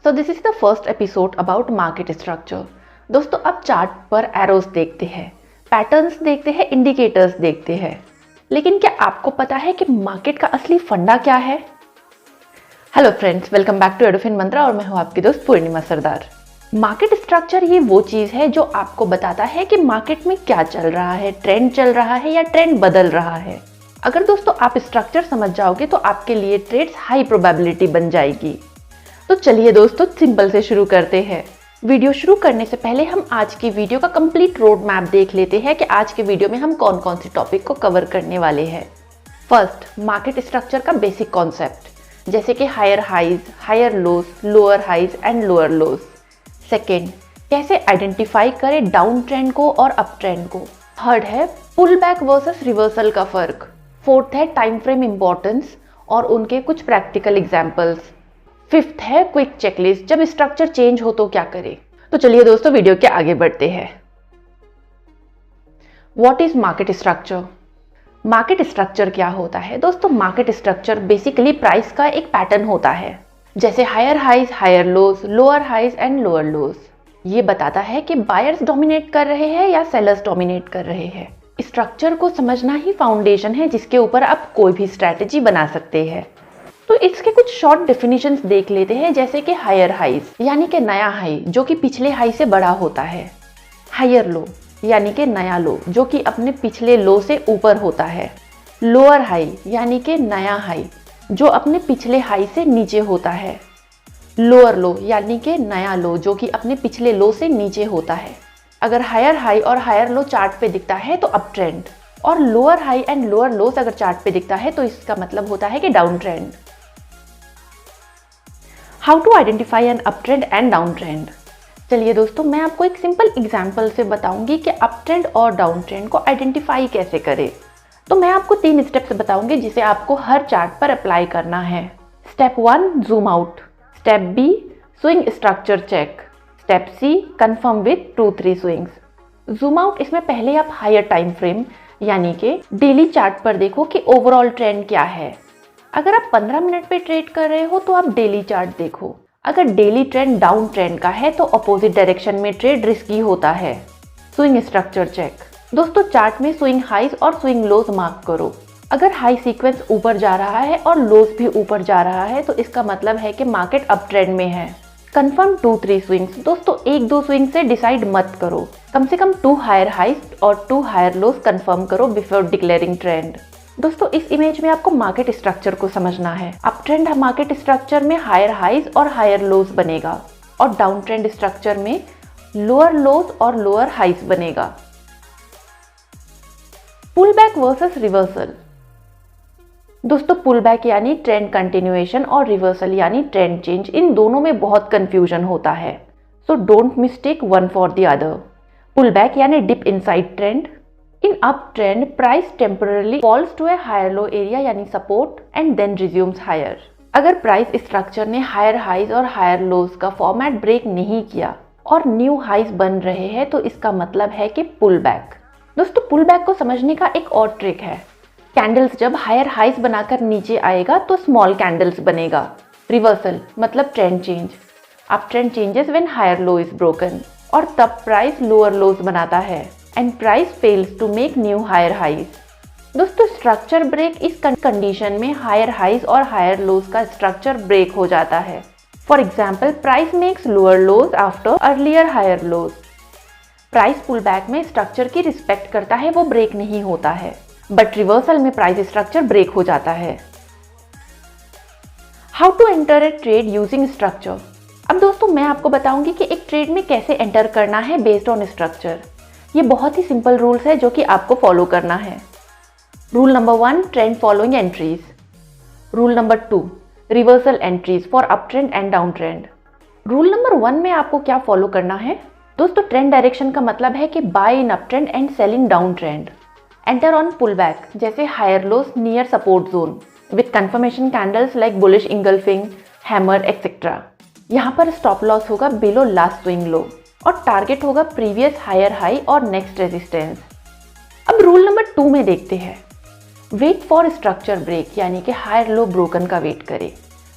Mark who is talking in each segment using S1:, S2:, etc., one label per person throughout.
S1: So this is the first episode about market structure. दोस्तों अब chart पर arrows देखते हैं, पैटर्न्स देखते हैं, इंडिकेटर्स देखते हैं, लेकिन क्या आपको पता है कि मार्केट का असली फंडा क्या है? Hello friends, welcome back to एडोफिन मंत्रा और मैं हूं आपकी दोस्त पूर्णिमा सरदार। मार्केट स्ट्रक्चर ये वो चीज है जो आपको बताता है कि मार्केट में क्या चल रहा है, ट्रेंड चल रहा है या ट्रेंड बदल रहा है। अगर दोस्तों आप स्ट्रक्चर समझ जाओगे तो आपके लिए ट्रेड्स हाई प्रोबेबिलिटी बन जाएगी। तो चलिए दोस्तों सिंपल से शुरू करते हैं। वीडियो शुरू करने से पहले हम आज की वीडियो का कंप्लीट रोड मैप देख लेते हैं कि आज के वीडियो में हम कौन कौन से टॉपिक को कवर करने वाले हैं। फर्स्ट, मार्केट स्ट्रक्चर का बेसिक कॉन्सेप्ट जैसे कि higher highs, higher lows, lower highs and lower lows. Second, कैसे आइडेंटिफाई करें डाउन ट्रेंड को और अप ट्रेंड को। थर्ड है पुल बैक वर्सेस रिवर्सल का फर्क। फोर्थ है टाइम फ्रेम इंपॉर्टेंस और उनके कुछ प्रैक्टिकल एग्जाम्पल्स। फिफ्थ है क्विक चेकलिस्ट, जब स्ट्रक्चर चेंज हो तो क्या करें। तो चलिए दोस्तों वीडियो के आगे बढ़ते हैं। What is market structure? Market structure क्या होता है दोस्तों? मार्केट स्ट्रक्चर बेसिकली प्राइस का एक पैटर्न होता है, जैसे higher highs, higher lows, lower highs and lower lows. ये बताता है कि बायर्स डोमिनेट कर रहे हैं या सेलर्स डोमिनेट कर रहे हैं। स्ट्रक्चर को समझना ही फाउंडेशन है जिसके ऊपर आप कोई भी स्ट्रैटेजी बना सकते हैं। तो इसके कुछ शॉर्ट डेफिनेशंस देख लेते हैं, जैसे कि हायर हाइज यानी कि नया हाई जो कि पिछले हाई से बड़ा होता है। हायर लो यानी कि नया लो जो कि अपने पिछले लो से ऊपर होता है। लोअर हाई यानी कि नया हाई जो अपने पिछले हाई से नीचे होता है। लोअर लो यानी कि नया लो जो कि अपने पिछले लो से नीचे होता है। अगर हायर हाई और हायर लो चार्ट पे दिखता है तो अप ट्रेंड, और lower high and lower lows अगर चार्ट पे दिखता है तो इसका मतलब होता है कि down trend. How to identify an up trend and down trend? चलिए दोस्तों मैं आपको एक सिंपल एग्जांपल से बताऊंगी कि अप ट्रेंड और डाउन ट्रेंड को आइडेंटिफाई कैसे करें। तो मैं आपको 3 स्टेप्स बताऊंगी जिसे आपको हर चार्ट पर अप्लाई करना है। Step 1, zoom out. Step B, swing structure check. Step C, confirm with 2-3 swings. Zoom out, इसमें पहले आप हायर टाइम फ्रेम यानी कि डेली चार्ट पर देखो कि ओवरऑल ट्रेंड क्या है। अगर आप 15 मिनट पे ट्रेड कर रहे हो तो आप डेली चार्ट देखो। अगर डेली ट्रेंड डाउन ट्रेंड का है तो अपोजिट डायरेक्शन में ट्रेड रिस्की होता है। Swing structure check. दोस्तों चार्ट में स्विंग हाइज और स्विंग लोज मार्क करो। अगर हाई सीक्वेंस ऊपर जा रहा है और लोज भी ऊपर जा रहा है तो इसका मतलब है कि मार्केट अप ट्रेंड में है। Confirm 2-3 swings. दोस्तों 1-2 स्विंग से डिसाइड मत करो, कम से कम 2 हायर हाइज और 2 हायर लोज कंफर्म करो बिफोर डिक्लेयरिंग ट्रेंड। दोस्तों इस इमेज में आपको मार्केट स्ट्रक्चर को समझना है। अप ट्रेंड मार्केट स्ट्रक्चर में हायर हाइज और हायर लोज बनेगा और डाउन ट्रेंड स्ट्रक्चर में लोअर लोज और लोअर हाइज बनेगा। Pull back versus reversal. दोस्तों पुल बैक यानी ट्रेंड कंटिन्यूएशन और रिवर्सल यानी ट्रेंड चेंज, इन दोनों में बहुत कंफ्यूजन होता है, so don't mistake one for the other. Pull back यानी dip inside trend. In uptrend, price temporarily falls to a higher low area यानी support and then resumes higher। अगर प्राइस स्ट्रक्चर ने हायर हाइज और higher lows का format break नहीं किया और new highs बन रहे हैं तो इसका मतलब है कि पुल बैक। दोस्तों पुल बैक को समझने का एक और ट्रिक है। कैंडल्स जब हायर हाइज बनाकर नीचे आएगा तो स्मॉल कैंडल्स बनेगा। रिवर्सल मतलब trend change. Up trend changes when higher low is broken, और तब प्राइस लोअर लोज बनाता है and price fails to make new higher highs। दोस्तों स्ट्रक्चर ब्रेक इस कंडीशन में हायर हाइज और हायर लोज का स्ट्रक्चर ब्रेक हो जाता है। For example price makes lower lows after earlier higher lows. Price pull back में स्ट्रक्चर की रिस्पेक्ट करता है, वो ब्रेक नहीं होता है, बट रिवर्सल में प्राइस स्ट्रक्चर ब्रेक हो जाता है। How to enter a trade using structure. अब दोस्तों मैं आपको बताऊंगी कि एक ट्रेड में कैसे एंटर करना है बेस्ड ऑन स्ट्रक्चर। ये बहुत ही सिंपल रूल्स है जो कि आपको फॉलो करना है। Rule number 1, trend following entries. Rule number 2, reversal entries for up trend and down trend. Rule number 1 में आपको क्या फॉलो करना है दोस्तों? ट्रेंड डायरेक्शन का मतलब है कि buy in up trend and sell in down trend. Enter on pull back जैसे higher lows near support zone with confirmation candles like bullish engulfing, hammer etcetera. यहाँ पर स्टॉप लॉस होगा बिलो लास्ट स्विंग लो और target होगा previous higher high और next resistance. अब rule number 2 में देखते हैं। वेट फॉर स्ट्रक्चर ब्रेक यानी कि हायर लो ब्रोकन का वेट करें,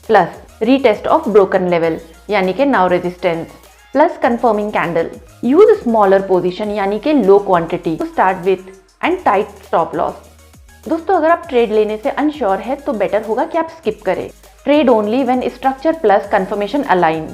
S1: plus retest of broken level यानी कि now resistance, plus confirming candle, use smaller position यानी कि low quantity to start with and tight stop loss. दोस्तों अगर आप ट्रेड लेने से अनश्योर है तो बेटर होगा कि आप स्किप करें। Trade only when structure plus confirmation align.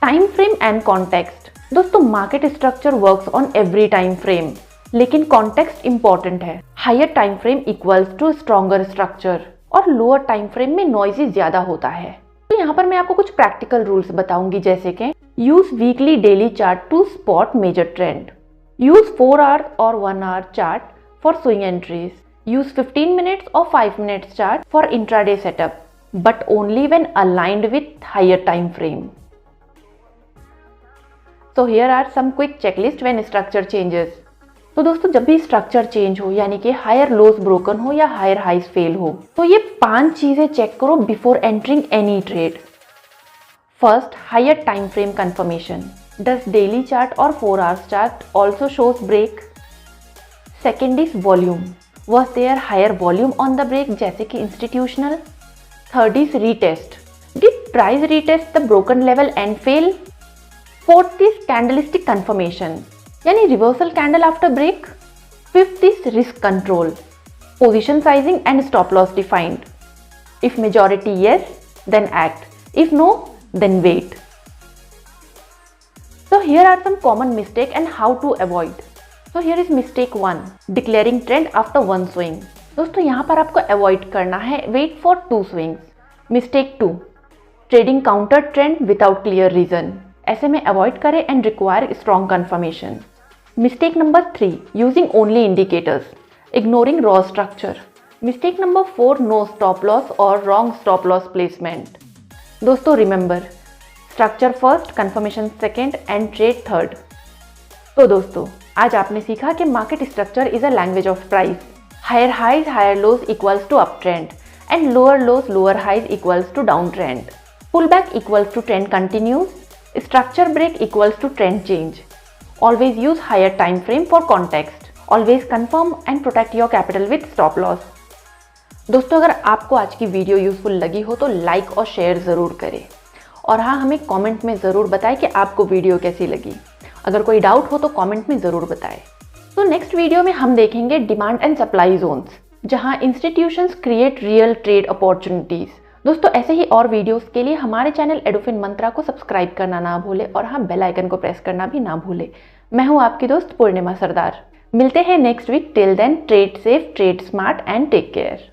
S1: Time frame and context. दोस्तों market structure works on every time frame, लेकिन कॉन्टेक्स्ट इंपॉर्टेंट है। Higher time frame equals to stronger structure और लोअर टाइम फ्रेम में नॉइजी ज्यादा होता है। तो यहाँ पर मैं आपको कुछ प्रैक्टिकल रूल्स बताऊंगी, जैसे कि use weekly daily chart to spot major trend, use 4 hour और 1 hour chart for swing entries, use 15 minutes और 5 minutes chart for intraday setup, but only when aligned with higher time frame. So here are some quick checklist when structure changes। तो दोस्तों जब भी structure change हो यानी कि higher लोज broken हो या हायर हाइज फेल हो, तो ये 5 चीजें चेक करो before entering any trade. First, higher time frame confirmation. Does daily chart और 4 hours chart also shows break? Second is volume, was there higher volume on the break जैसे कि institutional? Third is retest, did price retest the broken level and fail? Fourth is candlestick confirmation यानी reversal candle after break. Fifth is risk control, position sizing and stop loss defined. If majority yes then act, if no then wait. So here are some common mistake and how to avoid। So here is mistake 1, declaring trend after one swing। दोस्तों यहाँ पर आपको avoid करना है wait for 2 swings। Mistake 2, trading counter trend without clear reason. ऐसे में avoid करें and require strong confirmation. Mistake number 3, using only indicators, ignoring raw structure. Mistake number 4, no stop loss और रॉन्ग स्टॉप लॉस प्लेसमेंट। दोस्तों remember, structure first, confirmation second and trade third. तो दोस्तों आज आपने सीखा कि market structure is a language of price. Higher highs higher lows equals to up trend and lower lows lower highs equals to down trend. Pull back equals to trend continues, structure break equals to trend change। Always use higher time frame for context। Always confirm and protect your capital with stop loss। दोस्तों अगर आपको आज की video useful लगी हो तो like और share ज़रूर करें, और हाँ हमें कमेंट में ज़रूर बताएं कि आपको वीडियो कैसी लगी। अगर कोई डाउट हो तो कमेंट में ज़रूर बताएं। तो नेक्स्ट वीडियो में हम देखेंगे डिमांड एंड सप्लाई जोन्स, जहाँ institutions create real trade opportunities. दोस्तों ऐसे ही और वीडियोस के लिए हमारे चैनल एडुफिन मंत्रा को सब्सक्राइब करना ना भूले, और हाँ बेल आइकन को प्रेस करना भी ना भूले। मैं हूँ आपकी दोस्त पूर्णिमा सरदार। मिलते हैं next week. Till then trade safe, trade smart and take care.